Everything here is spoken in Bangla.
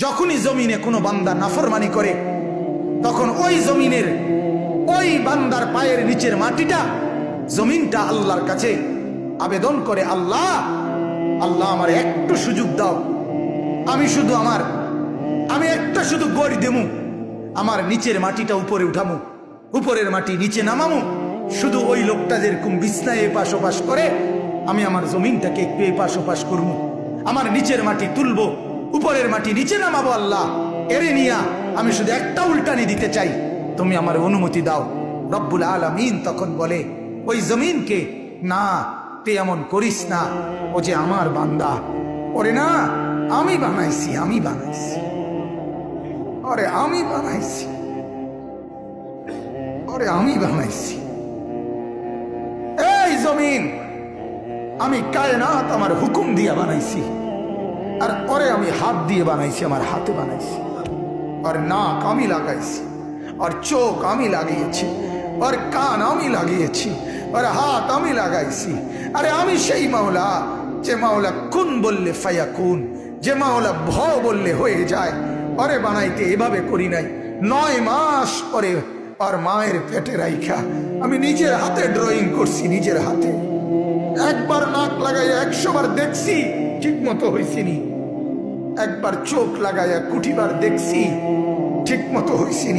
যখনই জমিনে কোনো বান্দা নাফরমানি করে, তখন ওই জমিনের ওই বান্দার পায়ের নিচের মাটিটা, জমিনটা আল্লাহর কাছে আবেদন করে, আল্লাহ আল্লাহ আমার একটু সুযোগ দাও, আমি একটা শুধু গড় দেমু, আমার নিচের মাটিটা উপরে উঠামু, উপরের মাটি নিচে নামামু, শুধু ওই লোকটা যেরকম বিছনায় এপাশ ওপাশ করে, আমি আমার জমিনটাকে একটু এপাশ ওপাশ করবো, আমার নিচের মাটি তুলবো, উপরের মাটি নিচে নামাবো, আল্লাহ এরে নিয়া আমি শুধু একটা উল্টানি দিতে চাই, তুমি আমার অনুমতি দাও। রব্বুল আলামিন তখন বলে ওই জমিনকে, না তুই এমন করিস না, ও যে আমার বান্দা, ওরে না আমি বানাইছি, ওরে আমি বানাইছি। এই জমিন আমি কায়নাত আমার হুকুম দিয়ে বানাইছি, আর পরে আমি হাত দিয়ে বানাইছি, আমার হাতে বানাইছি, আর নাক আমি লাগাইছি, আর চোখ আমি লাগিয়েছি, আর কান আমি লাগিয়েছি, আর হাত আমি লাগাইছি। আরে আমি সেই মাওলা, যে মাওলা কুন বললে ফায়াকুন, যে মাওলা ভ বললে হয়ে যায়। পরে বানাইতে এভাবে করি নাই, 9 মাস পরে আর মায়ের পেটে রাইখা আমি নিজের হাতে ড্রয়িং করছি, নিজের হাতে। একবার নাক লাগাইয়া 100 বার দেখছি, ঠিক মতো হয়েছিনি। একবার চোখ লাগাইয়া 20 বার দেখছি, ঠিক মতো হয়েছিনি।